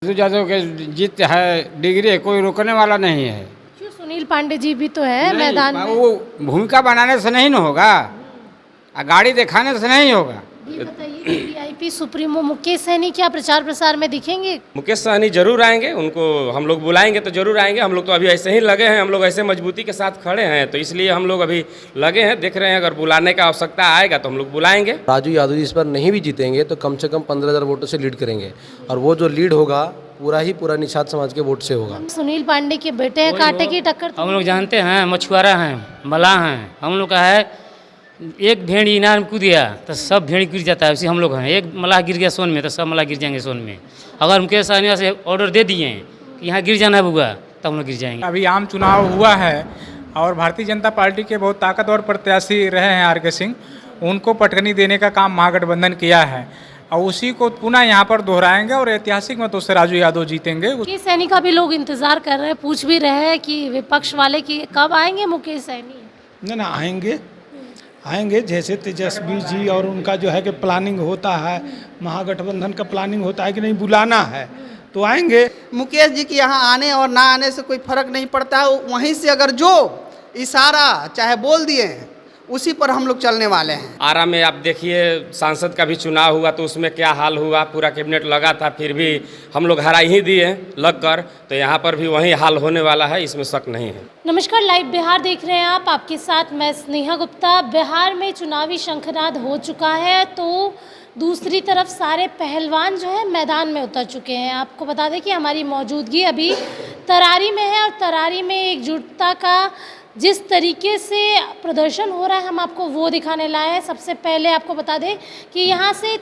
राजू यादव के जीत है, डिग्री है, कोई रोकने वाला नहीं है। क्यों, सुनील पांडे जी भी तो है मैदान में। वो भूमिका बनाने से नहीं न होगा, गाड़ी दिखाने से नहीं होगा। ये बताइए कि वीआईपी सुप्रीमो मुकेश सहनी क्या प्रचार प्रसार में दिखेंगे? मुकेश सहनी जरूर आएंगे, उनको हम लोग बुलाएंगे तो जरूर आएंगे। हम लोग तो अभी ऐसे ही लगे हैं, हम लोग ऐसे मजबूती के साथ खड़े हैं, तो इसलिए हम लोग अभी लगे हैं, देख रहे हैं। अगर बुलाने का आवश्यकता आएगा तो हम लोग बुलाएंगे। राजू यादव जी इस बार नहीं भी जीतेंगे तो कम से कम 15,000 वोटों से लीड करेंगे, और वो जो लीड होगा पूरा निषाद समाज के वोट से होगा। सुनील पांडे के बेटे हैं, कांटे की टक्कर। हम लोग जानते हैं, मछुआरा हैं, मलाह हैं। हम लोग का है एक भेड़ इनार में कूद गया तो सब भेड़ गिर जाता है, उसी हम लोग हैं। एक मलाह गिर गया सोन में तो सब मलाह गिर जाएंगे सोन में। अगर मुकेश सहनी से ऑर्डर दे दिए कि यहाँ गिर जाना है बुआ, तब हम लोग गिर जाएंगे। अभी आम चुनाव हुआ है और भारतीय जनता पार्टी के बहुत ताकतवर प्रत्याशी रहे हैं आर के सिंह, उनको पटकनी देने का काम महागठबंधन किया है और उसी को पुनः यहाँ पर दोहराएंगे और ऐतिहासिक मतों से राजू यादव जीतेंगे। मुकेश सहनी का भी लोग इंतजार कर रहे हैं, पूछ भी रहे हैं कि विपक्ष वाले कि कब आएंगे मुकेश सहनी। ना आएंगे जैसे तेजस्वी जी और उनका जो है कि प्लानिंग होता है, महागठबंधन का प्लानिंग होता है कि नहीं बुलाना है तो आएंगे। मुकेश जी के यहाँ आने और ना आने से कोई फर्क नहीं पड़ता, वहीं से अगर जो इशारा चाहे बोल दिए हैं उसी पर हम लोग चलने वाले हैं। आरा में आप देखिए सांसद का भी चुनाव हुआ तो उसमें क्या हाल हुआ, पूरा कैबिनेट लगा था, फिर भी हम लोग हरा ही दिए लग कर। तो यहाँ पर भी वही हाल होने वाला है, इसमें शक नहीं है। नमस्कार, लाइव बिहार देख रहे हैं आप, आपके साथ मैं स्नेहा गुप्ता। बिहार में चुनावी शंखनाद हो चुका है तो दूसरी तरफ सारे पहलवान जो है मैदान में उतर चुके हैं। आपको बता दें कि हमारी मौजूदगी अभी तरारी में है और तरारी में एकजुटता का जिस तरीके से प्रदर्शन हो रहा है हम आपको वो दिखाने लाए हैं। सबसे पहले आपको बता दें कि यहाँ से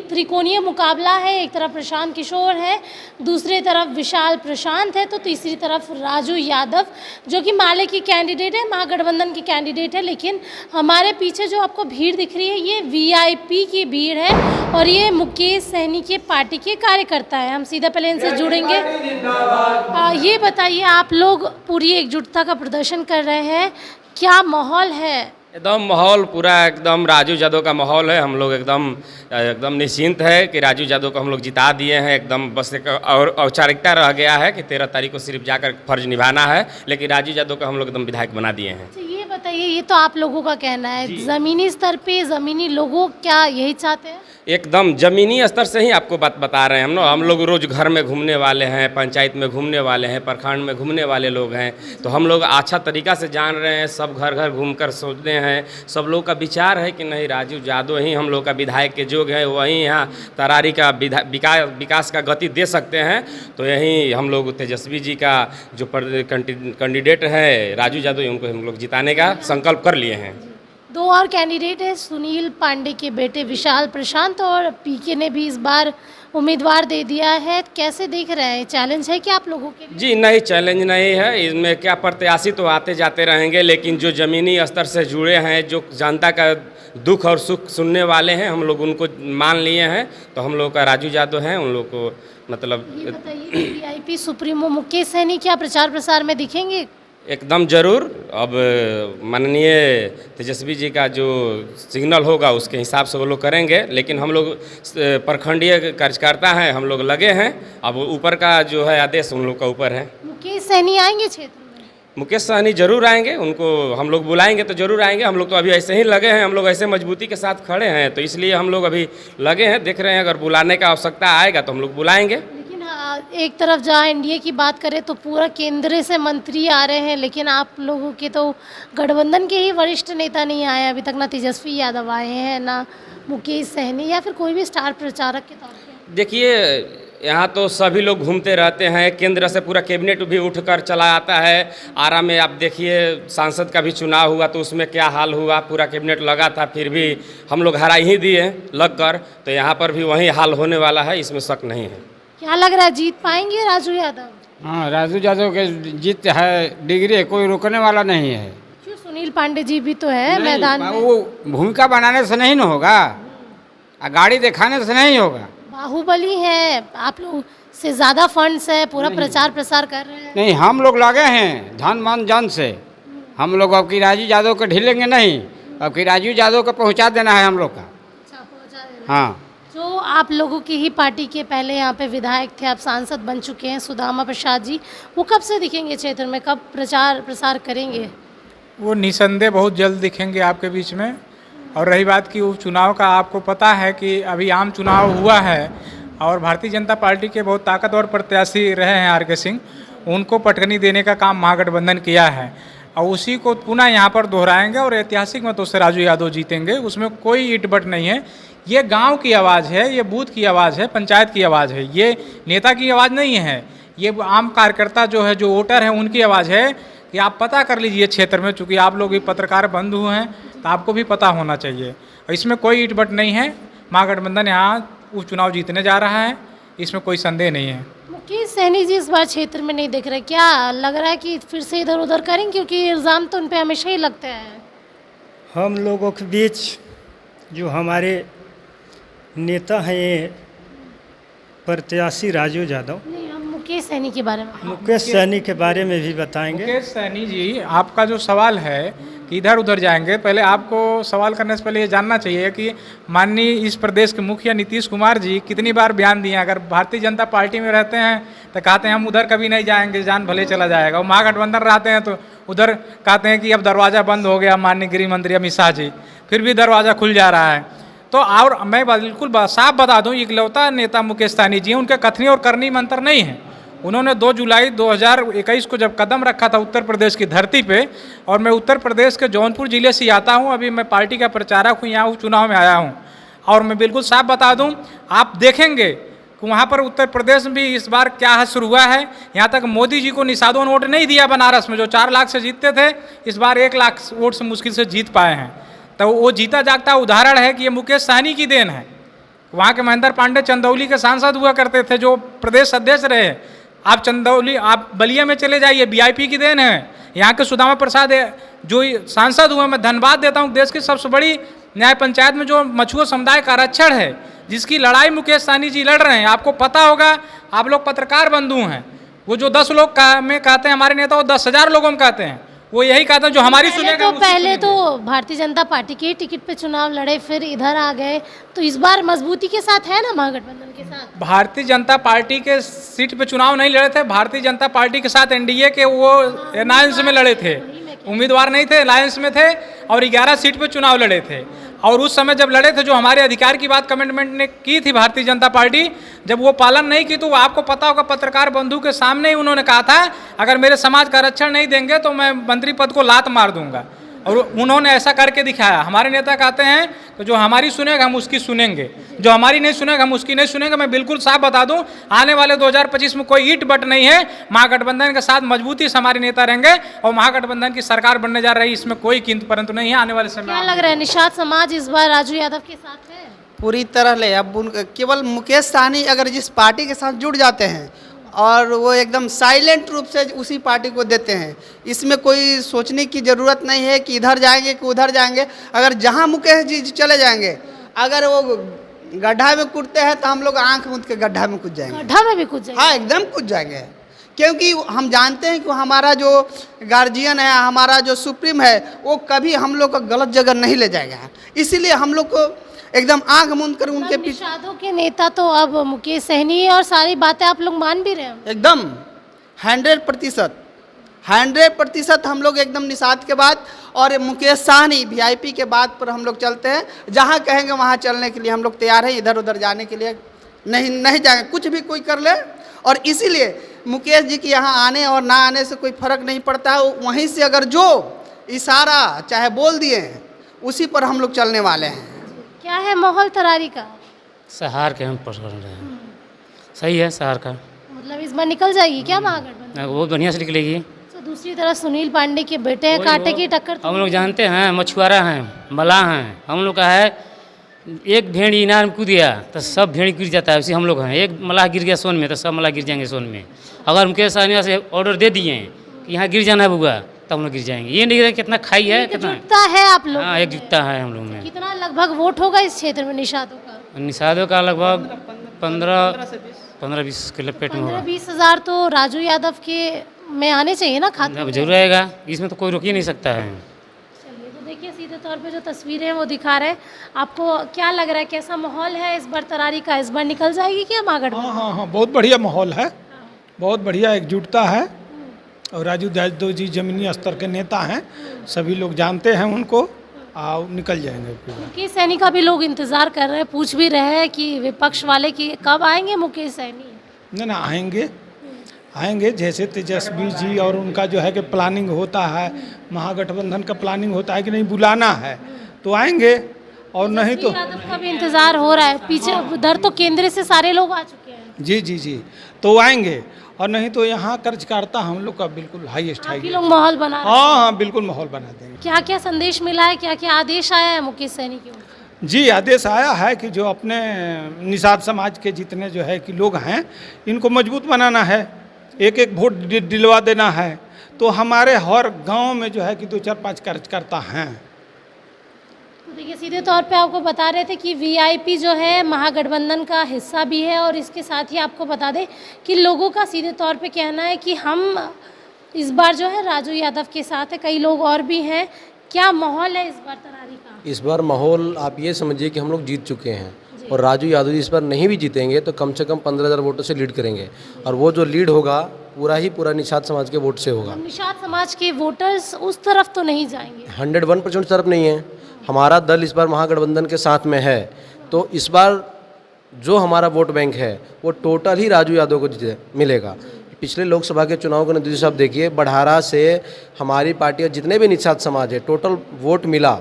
त्रिकोणीय मुकाबला है। एक तरफ प्रशांत किशोर है, दूसरी तरफ विशाल प्रशांत है, तो तीसरी तरफ राजू यादव जो कि माले की कैंडिडेट है, महागठबंधन की कैंडिडेट है। लेकिन हमारे पीछे जो आपको भीड़ दिख रही है ये वीआईपी की भीड़ है और ये मुकेश सहनी के पार्टी के कार्यकर्ता है। हम सीधा पहले इनसे जुड़ेंगे। ये बताइए, आप लोग पूरी एकजुटता का प्रदर्शन कर रहे हैं, क्या माहौल है? एकदम माहौल पूरा एकदम राजू यादव का माहौल है। हम लोग एकदम निश्चिंत है कि राजू यादव को हम लोग जिता दिए हैं। एकदम बस एक और औपचारिकता रह गया है कि 13 तारीख को सिर्फ जाकर फर्ज निभाना है, लेकिन राजू यादव को हम लोग एकदम विधायक बना दिए हैं। ये बताइए, ये तो आप लोगों का कहना है, ज़मीनी स्तर पे ज़मीनी लोगों क्या यही चाहते हैं? एकदम ज़मीनी स्तर से ही आपको बात बता रहे हैं हम लोग रोज़ घर में घूमने वाले हैं, पंचायत में घूमने वाले हैं, प्रखंड में घूमने वाले लोग हैं, तो हम लोग अच्छा तरीक़ा से जान रहे हैं। सब घर घर घूमकर सोचते हैं, सब लोग का विचार है कि नहीं राजू यादव ही हम लोग का विधायक के जोग है, वहीं यहाँ तरारी का विकास का गति दे सकते हैं। तो यही हम लोग तेजस्वी जी का जो कैंडिडेट है राजू यादव, उनको हम लोग जिताने का संकल्प कर लिए हैं। दो और कैंडिडेट है, सुनील पांडे के बेटे विशाल प्रशांत और पीके ने भी इस बार उम्मीदवार दे दिया है। कैसे देख रहे हैं, चैलेंज है क्या आप लोगों के लिए? जी नहीं, चैलेंज नहीं है। इसमें क्या, प्रत्याशी तो आते जाते रहेंगे, लेकिन जो ज़मीनी स्तर से जुड़े हैं, जो जनता का दुख और सुख सुनने वाले हैं, हम लोग उनको मान लिए हैं। तो हम लोग का राजू यादव हैं, उन लोग को मतलब। ये बताइए, वीआईपी सुप्रीमो मुकेश सहनी क्या प्रचार प्रसार में दिखेंगे? एकदम जरूर। अब माननीय तेजस्वी जी का जो सिग्नल होगा उसके हिसाब से वो लोग करेंगे, लेकिन हम लोग प्रखंडीय कार्यकर्ता हैं, हम लोग लगे हैं। अब ऊपर का जो है आदेश उन लोग का ऊपर है। मुकेश सहनी आएंगे क्षेत्र में? मुकेश सहनी जरूर आएंगे, उनको हम लोग बुलाएंगे तो जरूर आएंगे। हम लोग तो अभी ऐसे ही लगे हैं, हम लोग ऐसे मजबूती के साथ खड़े हैं, तो इसलिए हम लोग अभी लगे हैं, देख रहे हैं। अगर बुलाने का आवश्यकता आएगा तो हम लोग बुलाएंगे। एक तरफ जहाँ एनडीए की बात करें तो पूरा केंद्र से मंत्री आ रहे हैं, लेकिन आप लोगों के तो गठबंधन के ही वरिष्ठ नेता नहीं आए अभी तक, ना तेजस्वी यादव आए हैं, ना मुकेश सहनी या फिर कोई भी स्टार प्रचारक के तौर पे। देखिए, यहाँ तो सभी लोग घूमते रहते हैं, केंद्र से पूरा कैबिनेट भी उठकर चला आता है। आरा में आप देखिए सांसद का भी चुनाव हुआ तो उसमें क्या हाल हुआ, पूरा कैबिनेट लगा था, फिर भी हम लोग हरा ही दिए लग कर। तो यहाँ पर भी वही हाल होने वाला है, इसमें शक नहीं है। क्या लग रहा है, जीत पाएंगे राजू यादव? हाँ, राजू यादव के जीत है, डिग्री है, कोई रोकने वाला नहीं है। क्यों, सुनील पांडे जी भी तो है मैदान में। वो भूमिका बनाने से नहीं न होगा, गाड़ी दिखाने से नहीं होगा। बाहुबली है, आप लोग से ज़्यादा फंड्स है, पूरा प्रचार प्रसार कर रहे हैं। नहीं, हम लोग लगे हैं धन मान जन से। हम लोग अब की राजू यादव को ढीलेंगे नहीं, अब की राजू यादव को पहुँचा देना है हम लोग का। अच्छा, पहुंचा देना। हाँ, जो आप लोगों की ही पार्टी के पहले यहाँ पे विधायक थे, आप सांसद बन चुके हैं, सुदामा प्रसाद जी, वो कब से दिखेंगे क्षेत्र में, कब प्रचार प्रसार करेंगे? वो निसंदेह बहुत जल्द दिखेंगे आपके बीच में। और रही बात कि उपचुनाव का, आपको पता है कि अभी आम चुनाव हुआ है और भारतीय जनता पार्टी के बहुत ताकतवर प्रत्याशी रहे हैं आर.के. सिंह, उनको पटकनी देने का काम महागठबंधन किया है और उसी को पुनः यहाँ पर दोहराएंगे और ऐतिहासिक मतों से राजू यादव जीतेंगे। उसमें कोई इटबट नहीं है। ये गांव की आवाज़ है, ये बूथ की आवाज़ है, पंचायत की आवाज़ है, ये नेता की आवाज़ नहीं है। ये आम कार्यकर्ता जो है, जो वोटर हैं, उनकी आवाज़ है कि आप पता कर लीजिए क्षेत्र में, चूँकि आप लोग भी पत्रकार बंधु हैं तो आपको भी पता होना चाहिए। और इसमें कोई इटबट नहीं है। महागठबंधन यहाँ उपचुनाव जीतने जा रहा है, इसमें कोई संदेह नहीं है। मुकेश सहनी जी इस बार क्षेत्र में नहीं दिख रहे, क्या लग रहा है कि फिर से इधर उधर करेंगे? क्योंकि इल्ज़ाम तो उन पर हमेशा ही लगते हैं। हम लोगों के बीच जो हमारे नेता हैं, ये प्रत्याशी राजू यादव, नहीं, हम मुकेश सहनी के बारे में। मुकेश सहनी के बारे में भी बताएंगे। मुकेश सहनी जी, आपका जो सवाल है कि इधर उधर जाएंगे, पहले आपको सवाल करने से पहले ये जानना चाहिए कि माननीय इस प्रदेश के मुखिया नीतीश कुमार जी कितनी बार बयान दिए, अगर भारतीय जनता पार्टी में रहते हैं तो कहते हैं हम उधर कभी नहीं जाएंगे, जान भले चला जाएगा। और महागठबंधन रहते हैं तो उधर कहते हैं कि अब दरवाज़ा बंद हो गया, माननीय गृह मंत्री अमित शाह जी, फिर भी दरवाज़ा खुल जा रहा है। तो और मैं बिल्कुल साफ बता दूं, इकलौता नेता मुकेश सहनी जी, उनके कथनी और करनी में अंतर नहीं है। उन्होंने 2 जुलाई 2021 को जब कदम रखा था उत्तर प्रदेश की धरती पे, और मैं उत्तर प्रदेश के जौनपुर ज़िले से आता हूं, अभी मैं पार्टी का प्रचारक हूं, यहाँ चुनाव में आया हूं, और मैं बिल्कुल साफ बता दूं, आप देखेंगे कि वहाँ पर उत्तर प्रदेश में भी इस बार क्या हश्र हुआ है। यहाँ तक मोदी जी को निषादों ने वोट नहीं दिया बनारस में, जो 4 लाख से जीतते थे, इस बार 1 लाख वोट से मुश्किल से जीत पाए हैं। तो वो जीता जागता उदाहरण है कि ये मुकेश सहनी की देन है। वहाँ के महेंद्र पांडे चंदौली के सांसद हुआ करते थे, जो प्रदेश अध्यक्ष रहे। आप चंदौली, आप बलिया में चले जाइए, वीआईपी की देन है। यहाँ के सुदामा प्रसाद जो सांसद हुए, मैं धन्यवाद देता हूँ। देश की सबसे बड़ी न्याय पंचायत में जो मछुआ समुदाय का आरक्षण है, जिसकी लड़ाई मुकेश सहनी जी लड़ रहे हैं, आपको पता होगा, आप लोग पत्रकार बंधु हैं। वो जो 10 लोग में कहते हैं हमारे नेता, वो 10,000 लोगों में कहते हैं। वो यही कहते हैं जो हमारी सुनेगा। पहले तो भारतीय जनता पार्टी के टिकट पे चुनाव लड़े, फिर इधर आ गए, तो इस बार मजबूती के साथ है ना महागठबंधन के साथ? भारतीय जनता पार्टी के सीट पे चुनाव नहीं लड़े थे, भारतीय जनता पार्टी के साथ एनडीए के वो अलायंस में लड़े थे, उम्मीदवार नहीं थे, अलायंस में थे, और 11 सीट पे चुनाव लड़े थे। और उस समय जब लड़े थे, जो हमारे अधिकार की बात कमिटमेंट ने की थी भारतीय जनता पार्टी, जब वो पालन नहीं की, तो आपको पता होगा, पत्रकार बंधु के सामने ही उन्होंने कहा था, अगर मेरे समाज का आरक्षण नहीं देंगे तो मैं मंत्री पद को लात मार दूंगा। और उन्होंने ऐसा करके दिखाया। हमारे नेता कहते हैं कि जो हमारी सुनेगा हम उसकी सुनेंगे, जो हमारी नहीं सुनेगा हम उसकी नहीं सुनेंगे। मैं बिल्कुल साफ बता दूं, आने वाले 2025 में कोई ईट बट नहीं है। महागठबंधन के साथ मजबूती से हमारे नेता रहेंगे और महागठबंधन की सरकार बनने जा रही है, इसमें कोई किंतु परंतु नहीं है। आने वाले समय क्या लग रहा है, निषाद समाज इस बार राजू यादव के साथ है? पूरी तरह ले। अब केवल मुकेश सहनी अगर जिस पार्टी के साथ जुड़ जाते हैं और वो एकदम साइलेंट रूप से उसी पार्टी को देते हैं, इसमें कोई सोचने की ज़रूरत नहीं है कि इधर जाएंगे कि उधर जाएंगे। अगर जहां मुकेश जी चले जाएंगे, अगर वो गड्ढा में कूदते हैं तो हम लोग आंख मूंद के गड्ढा में कूद जाएंगे। गड्ढा में भी कूद जाएंगे? हाँ, एकदम कूद जाएंगे, क्योंकि हम जानते हैं कि हमारा जो गार्जियन है, हमारा जो सुप्रीम है, वो कभी हम लोग को गलत जगह नहीं ले जाएगा। इसीलिए हम लोग को एकदम आंख मूंद कर उनके पीछे। निषादों के नेता तो अब मुकेश सहनी है और सारी बातें आप लोग मान भी रहे हैं? एकदम 100% हम लोग एकदम निषाद के बाद और मुकेश सहनी वीआईपी के बाद पर हम लोग चलते हैं। जहां कहेंगे वहां चलने के लिए हम लोग तैयार हैं। इधर उधर जाने के लिए नहीं जाएंगे, कुछ भी कोई कर ले। और इसीलिए मुकेश जी की यहाँ आने और ना आने से कोई फर्क नहीं पड़ता है। वहीं से अगर जो इशारा चाहे बोल दिए, उसी पर हम लोग चलने वाले हैं। क्या है माहौल तरारी का? सहार के हम पढ़ रहे हैं, सही है सहार का। मतलब इस बार निकल जाएगी क्या महागठबंधन? बहुत बढ़िया से निकलेगी। तो दूसरी तरफ सुनील पांडे के बेटे हैं, कांटे की टक्कर। हम लोग जानते हैं, मछुआरा हैं, मलाह हैं। हम लोग का है, एक भेड़ इनार में कूद गया तो सब भेड़ गिर जाता है, उसी हम लोग हैं। एक मलाह गिर गया सोन में तो सब मलाह गिर जाएंगे सोन में। अगर मुकेश सहनी से ऑर्डर दे दिए कि यहाँ गिर जाना है बुआ, तब हम लोग गिर जाएंगे। ये नहीं कितना खाई है, कितना है आप लोग? हाँ, एक जुटता है हम लोग में। कितना लगभग वोट होगा इस क्षेत्र में निषादों का? निषादों का लगभग 15-20 के लपेट में होगा। 15-20 हज़ार तो राजू यादव के में आने चाहिए ना खाते? अब जरूर आएगा, इसमें तो कोई रोक ही नहीं सकता है। चलिए, तो देखिए सीधे तौर पे जो तस्वीरें हैं वो दिखा रहे हैं, आपको क्या लग रहा है, कैसा माहौल है इस बार तरारी का? इस बार निकल जाएगी क्या महागठबंधन? हाँ हाँ हाँ, बहुत बढ़िया माहौल है, बहुत बढ़िया एकजुटता है। और राजू यादव जी जमीनी स्तर के नेता हैं, सभी लोग जानते हैं उनको, और निकल जाएंगे पूरा। मुकेश सैनी का भी लोग इंतजार कर रहे हैं, पूछ भी रहे हैं कि विपक्ष वाले कि कब आएंगे मुकेश सैनी? नहीं ना, आएंगे आएंगे। जैसे तेजस्वी जी और उनका जो है कि प्लानिंग होता है, महागठबंधन का प्लानिंग होता है कि नहीं बुलाना है तो आएंगे, और नहीं तो यादव का भी इंतजार हो रहा है। पीछे उधर तो केंद्र से सारे लोग आ चुके हैं। जी जी जी, तो आएंगे, और नहीं तो यहाँ कर्जकार्ता हम लोग का बिल्कुल हाईएस्ट आप ही है। लोग माहौल बना रहे हैं। हाँ हाँ, बिल्कुल माहौल बना देंगे। क्या क्या संदेश मिला है, क्या क्या आदेश आया है मुकेश सैनी की ओर से? जी, आदेश आया है कि जो अपने निषाद समाज के जितने जो है कि लोग हैं, इनको मजबूत बनाना है, एक एक वोट दिलवा देना है। तो हमारे हर गांव में जो है कि 2-4-5 कार्यकर्ता हैं। तो देखिए, सीधे तौर पे आपको बता रहे थे कि वीआईपी जो है महागठबंधन का हिस्सा भी है, और इसके साथ ही आपको बता दें कि लोगों का सीधे तौर पे कहना है कि हम इस बार जो है राजू यादव के साथ है, कई लोग और भी हैं। क्या माहौल है इस बार तरारी का? इस बार माहौल आप ये समझिए कि हम लोग जीत चुके हैं, और राजू यादव जी इस बार नहीं भी जीतेंगे तो कम से कम 15,000 वोटों से लीड करेंगे, और वो जो लीड होगा पूरा ही पूरा निषाद समाज के वोट से होगा। निषाद समाज के वोटर्स उस तरफ तो नहीं जाएंगे? 101% तरफ नहीं है। हमारा दल इस बार महागठबंधन के साथ में है, तो इस बार जो हमारा वोट बैंक है वो टोटल ही राजू यादव को मिलेगा। पिछले लोकसभा के चुनाव के नतीजे से आप देखिए, बढ़ारा से हमारी पार्टी जितने भी निषाद समाज है टोटल वोट मिला,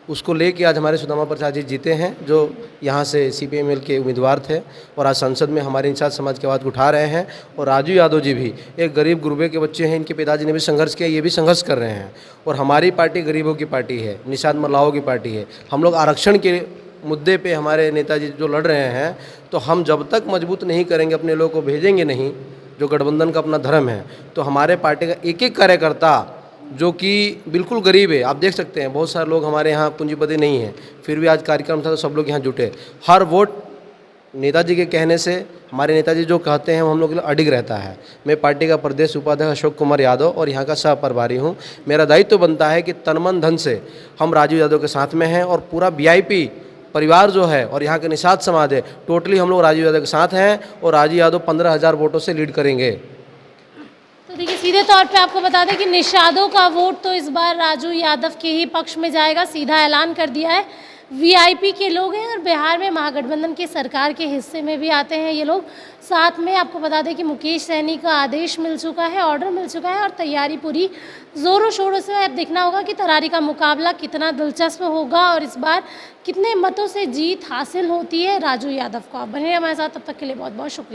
उसको लेके आज हमारे सुदामा प्रसाद जी जीते हैं, जो यहाँ से CPIML के उम्मीदवार थे, और आज संसद में हमारे निषाद समाज की आवाज़ को उठा रहे हैं। और राजू यादव जी भी एक गरीब गुरबे के बच्चे हैं, इनके पिताजी ने भी संघर्ष किया, ये भी संघर्ष कर रहे हैं। और हमारी पार्टी गरीबों की पार्टी है, निषाद महिलाओं की पार्टी है। हम लोग आरक्षण के मुद्दे पे हमारे नेताजी जो लड़ रहे हैं, तो हम जब तक मजबूत नहीं करेंगे, अपने लोगों को भेजेंगे नहीं, जो गठबंधन का अपना धर्म है, तो हमारे पार्टी का एक एक कार्यकर्ता जो कि बिल्कुल गरीब है, आप देख सकते हैं बहुत सारे लोग हमारे यहाँ पूंजीपति नहीं हैं, फिर भी आज कार्यक्रम था तो सब लोग यहाँ जुटे। हर वोट नेताजी के कहने से, हमारे नेताजी जो कहते हैं वो हम लोग के लिए अडिग रहता है। मैं पार्टी का प्रदेश उपाध्यक्ष अशोक कुमार यादव और यहाँ का सह प्रभारी हूँ। मेरा दायित्व बनता है कि तन मन धन से हम राजू यादव के साथ में हैं, और पूरा VIP परिवार जो है और यहाँ के निषाद समाज है, टोटली हम लोग राजू यादव के साथ हैं, और राजू यादव 15,000 वोटों से लीड करेंगे। तो देखिए, सीधे तौर पे आपको बता दें कि निषादों का वोट तो इस बार राजू यादव के ही पक्ष में जाएगा, सीधा ऐलान कर दिया है। VIP के लोग हैं, और बिहार में महागठबंधन की सरकार के हिस्से में भी आते हैं ये लोग। साथ में आपको बता दें कि मुकेश सैनी का आदेश मिल चुका है, ऑर्डर मिल चुका है, और तैयारी पूरी ज़ोरों शोरों से। अब देखना होगा कि तरारी का मुकाबला कितना दिलचस्प होगा, और इस बार कितने मतों से जीत हासिल होती है राजू यादव को। आप बने रहिए हमारे साथ, तब तक के लिए बहुत बहुत शुक्रिया।